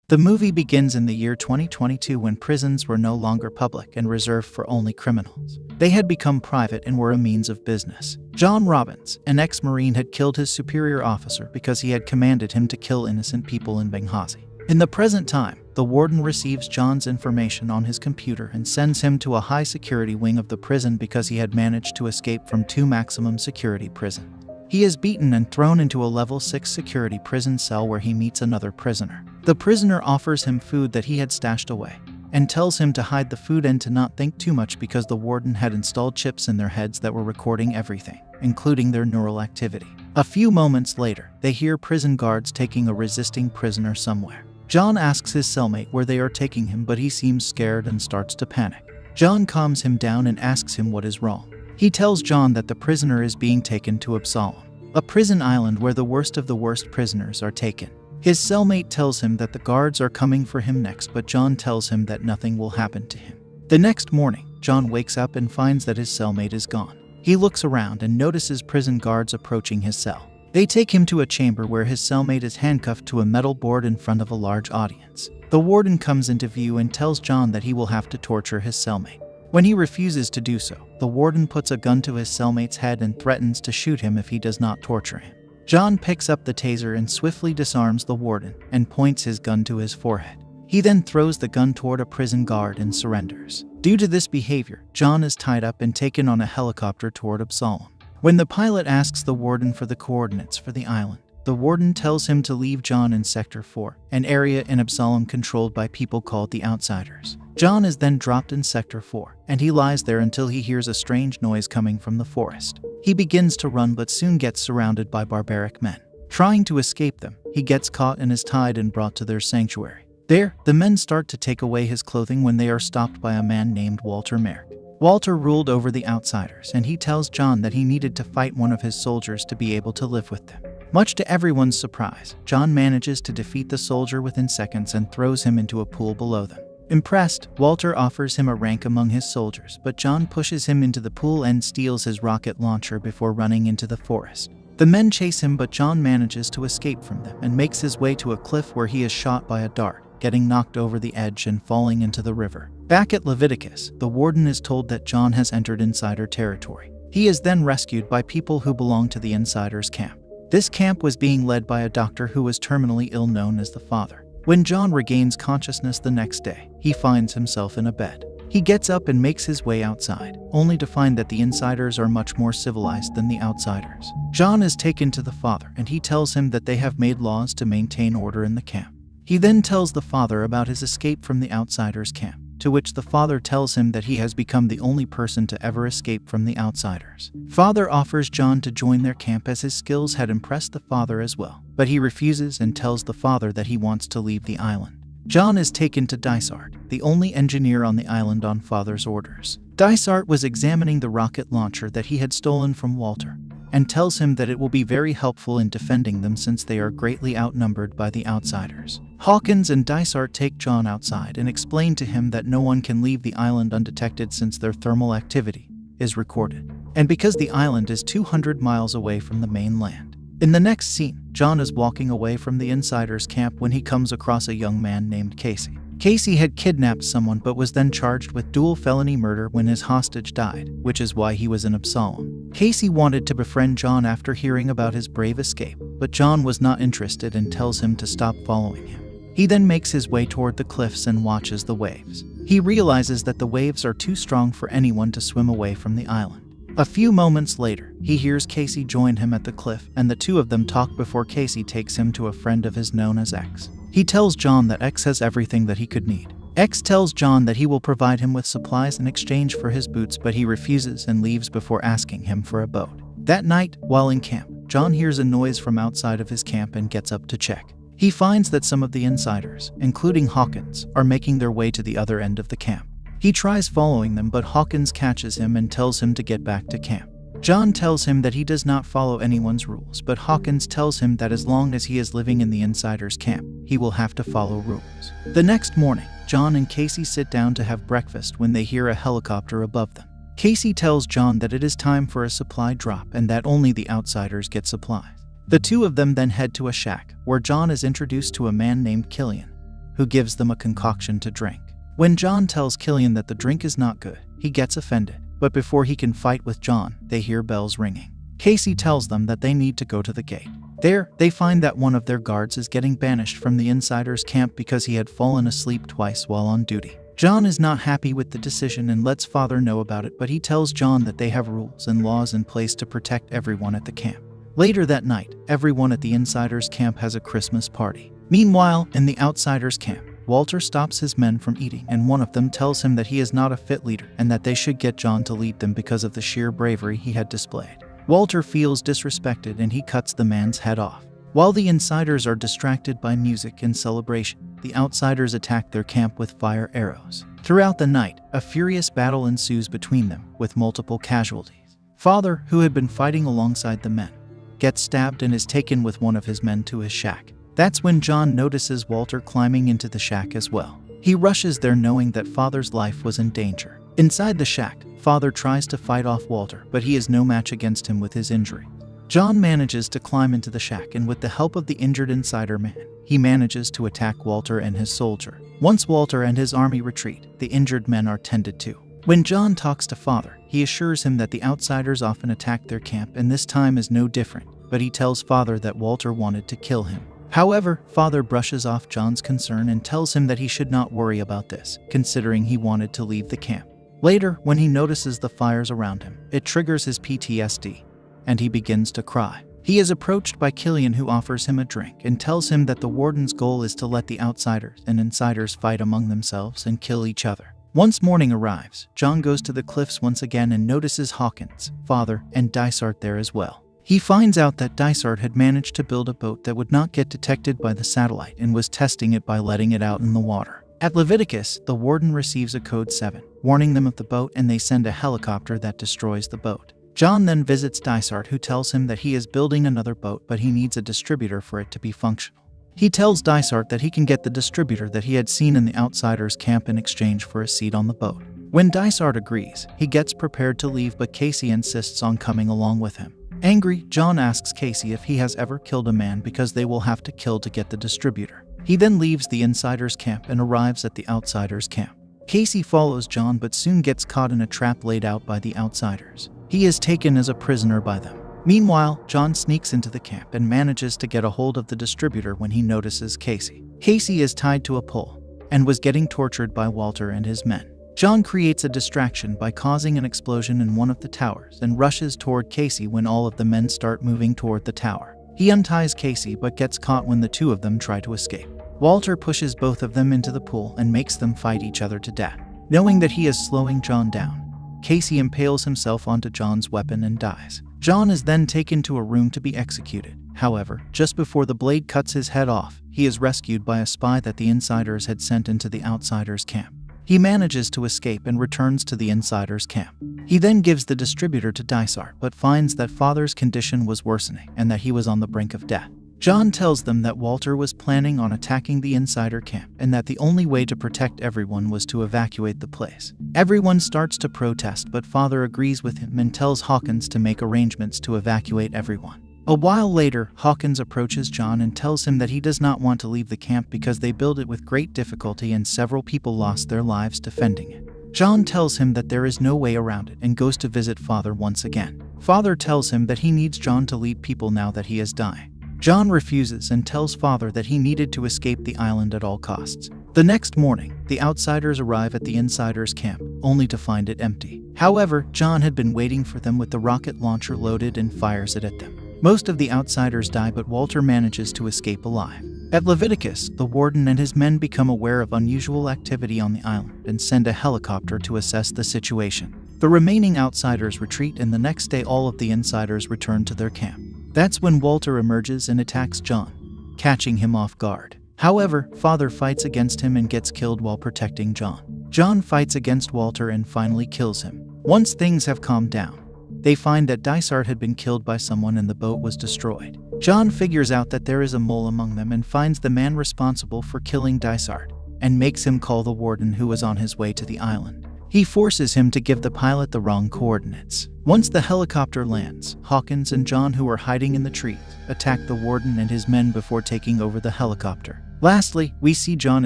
The movie begins in the year 2022 when prisons were no longer public and reserved for only criminals. They had become private and were a means of business. John Robbins, an ex-Marine, had killed his superior officer because he had commanded him to kill innocent people in Benghazi. In the present time, the warden receives John's information on his computer and sends him to a high-security wing of the prison because he had managed to escape from 2 maximum security prisons. He is beaten and thrown into a level 6 security prison cell where he meets another prisoner. The prisoner offers him food that he had stashed away and tells him to hide the food and to not think too much because the warden had installed chips in their heads that were recording everything, including their neural activity. A few moments later, they hear prison guards taking a resisting prisoner somewhere. John asks his cellmate where they are taking him, but he seems scared and starts to panic. John calms him down and asks him what is wrong. He tells John that the prisoner is being taken to Absalom, a prison island where the worst of the worst prisoners are taken. His cellmate tells him that the guards are coming for him next, but John tells him that nothing will happen to him. The next morning, John wakes up and finds that his cellmate is gone. He looks around and notices prison guards approaching his cell. They take him to a chamber where his cellmate is handcuffed to a metal board in front of a large audience. The warden comes into view and tells John that he will have to torture his cellmate. When he refuses to do so, the warden puts a gun to his cellmate's head and threatens to shoot him if he does not torture him. John picks up the taser and swiftly disarms the warden and points his gun to his forehead. He then throws the gun toward a prison guard and surrenders. Due to this behavior, John is tied up and taken on a helicopter toward Absalom. When the pilot asks the warden for the coordinates for the island, the warden tells him to leave John in Sector 4, an area in Absalom controlled by people called the Outsiders. John is then dropped in Sector 4, and he lies there until he hears a strange noise coming from the forest. He begins to run but soon gets surrounded by barbaric men. Trying to escape them, he gets caught and is tied and brought to their sanctuary. There, the men start to take away his clothing when they are stopped by a man named Walter Merrick. Walter ruled over the Outsiders, and he tells John that he needed to fight one of his soldiers to be able to live with them. Much to everyone's surprise, John manages to defeat the soldier within seconds and throws him into a pool below them. Impressed, Walter offers him a rank among his soldiers, but John pushes him into the pool and steals his rocket launcher before running into the forest. The men chase him, but John manages to escape from them and makes his way to a cliff where he is shot by a dart, getting knocked over the edge and falling into the river. Back at Leviticus, the warden is told that John has entered insider territory. He is then rescued by people who belong to the Insiders camp. This camp was being led by a doctor who was terminally ill known as the Father. When John regains consciousness the next day, he finds himself in a bed. He gets up and makes his way outside, only to find that the Insiders are much more civilized than the Outsiders. John is taken to the Father, and he tells him that they have made laws to maintain order in the camp. He then tells the Father about his escape from the Outsiders camp, to which the Father tells him that he has become the only person to ever escape from the Outsiders. Father offers John to join their camp as his skills had impressed the Father as well, but he refuses and tells the Father that he wants to leave the island. John is taken to Dysart, the only engineer on the island on Father's orders. Dysart was examining the rocket launcher that he had stolen from Walter, and tells him that it will be very helpful in defending them since they are greatly outnumbered by the Outsiders. Hawkins and Dysart take John outside and explain to him that no one can leave the island undetected since their thermal activity is recorded, and because the island is 200 miles away from the mainland. In the next scene, John is walking away from the Insiders camp when he comes across a young man named Casey. Casey had kidnapped someone but was then charged with dual felony murder when his hostage died, which is why he was in Absalom. Casey wanted to befriend John after hearing about his brave escape, but John was not interested and tells him to stop following him. He then makes his way toward the cliffs and watches the waves. He realizes that the waves are too strong for anyone to swim away from the island. A few moments later, he hears Casey join him at the cliff, and the two of them talk before Casey takes him to a friend of his known as X. He tells John that X has everything that he could need. X tells John that he will provide him with supplies in exchange for his boots, but he refuses and leaves before asking him for a boat. That night, while in camp, John hears a noise from outside of his camp and gets up to check. He finds that some of the Insiders, including Hawkins, are making their way to the other end of the camp. He tries following them, but Hawkins catches him and tells him to get back to camp. John tells him that he does not follow anyone's rules, but Hawkins tells him that as long as he is living in the Insiders camp, he will have to follow rules. The next morning, John and Casey sit down to have breakfast when they hear a helicopter above them. Casey tells John that it is time for a supply drop and that only the Outsiders get supplies. The two of them then head to a shack, where John is introduced to a man named Killian, who gives them a concoction to drink. When John tells Killian that the drink is not good, he gets offended, but before he can fight with John, they hear bells ringing. Casey tells them that they need to go to the gate. There, they find that one of their guards is getting banished from the insiders' camp because he had fallen asleep twice while on duty. John is not happy with the decision and lets Father know about it, but he tells John that they have rules and laws in place to protect everyone at the camp. Later that night, everyone at the insiders' camp has a Christmas party. Meanwhile, in the outsiders' camp, Walter stops his men from eating, and one of them tells him that he is not a fit leader and that they should get John to lead them because of the sheer bravery he had displayed. Walter feels disrespected and he cuts the man's head off. While the insiders are distracted by music and celebration, the outsiders attack their camp with fire arrows. Throughout the night, a furious battle ensues between them, with multiple casualties. Father, who had been fighting alongside the men, gets stabbed and is taken with one of his men to his shack. That's when John notices Walter climbing into the shack as well. He rushes there knowing that Father's life was in danger. Inside the shack, Father tries to fight off Walter, but he is no match against him with his injury. John manages to climb into the shack, and with the help of the injured insider man, he manages to attack Walter and his soldier. Once Walter and his army retreat, the injured men are tended to. When John talks to Father, he assures him that the outsiders often attack their camp and this time is no different, but he tells Father that Walter wanted to kill him. However, Father brushes off John's concern and tells him that he should not worry about this, considering he wanted to leave the camp. Later, when he notices the fires around him, it triggers his PTSD, and he begins to cry. He is approached by Killian, who offers him a drink and tells him that the warden's goal is to let the outsiders and insiders fight among themselves and kill each other. Once morning arrives, John goes to the cliffs once again and notices Hawkins, Father, and Dysart there as well. He finds out that Dysart had managed to build a boat that would not get detected by the satellite and was testing it by letting it out in the water. At Leviticus, the warden receives a code 7, warning them of the boat, and they send a helicopter that destroys the boat. John then visits Dysart, who tells him that he is building another boat, but he needs a distributor for it to be functional. He tells Dysart that he can get the distributor that he had seen in the outsiders' camp in exchange for a seat on the boat. When Dysart agrees, he gets prepared to leave, but Casey insists on coming along with him. Angry, John asks Casey if he has ever killed a man because they will have to kill to get the distributor. He then leaves the insiders' camp and arrives at the outsiders' camp. Casey follows John but soon gets caught in a trap laid out by the outsiders. He is taken as a prisoner by them. Meanwhile, John sneaks into the camp and manages to get a hold of the distributor when he notices Casey. Casey is tied to a pole and was getting tortured by Walter and his men. John creates a distraction by causing an explosion in one of the towers and rushes toward Casey when all of the men start moving toward the tower. He unties Casey but gets caught when the two of them try to escape. Walter pushes both of them into the pool and makes them fight each other to death. Knowing that he is slowing John down, Casey impales himself onto John's weapon and dies. John is then taken to a room to be executed. However, just before the blade cuts his head off, he is rescued by a spy that the insiders had sent into the outsiders' camp. He manages to escape and returns to the insiders' camp. He then gives the distributor to Dysart but finds that Father's condition was worsening and that he was on the brink of death. John tells them that Walter was planning on attacking the insider camp and that the only way to protect everyone was to evacuate the place. Everyone starts to protest, but Father agrees with him and tells Hawkins to make arrangements to evacuate everyone. A while later, Hawkins approaches John and tells him that he does not want to leave the camp because they built it with great difficulty and several people lost their lives defending it. John tells him that there is no way around it and goes to visit Father once again. Father tells him that he needs John to lead people now that he is dying. John refuses and tells Father that he needed to escape the island at all costs. The next morning, the outsiders arrive at the insiders' camp, only to find it empty. However, John had been waiting for them with the rocket launcher loaded and fires it at them. Most of the outsiders die, but Walter manages to escape alive. At Leviticus, the warden and his men become aware of unusual activity on the island and send a helicopter to assess the situation. The remaining outsiders retreat, and the next day all of the insiders return to their camp. That's when Walter emerges and attacks John, catching him off guard. However, Father fights against him and gets killed while protecting John. John fights against Walter and finally kills him. Once things have calmed down, they find that Dysart had been killed by someone and the boat was destroyed. John figures out that there is a mole among them and finds the man responsible for killing Dysart and makes him call the warden, who was on his way to the island. He forces him to give the pilot the wrong coordinates. Once the helicopter lands, Hawkins and John, who are hiding in the trees, attack the warden and his men before taking over the helicopter. Lastly, we see John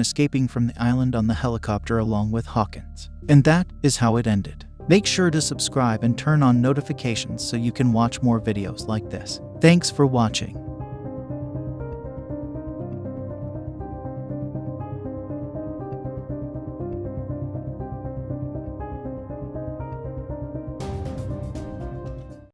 escaping from the island on the helicopter along with Hawkins. And that is how it ended. Make sure to subscribe and turn on notifications so you can watch more videos like this. Thanks for watching.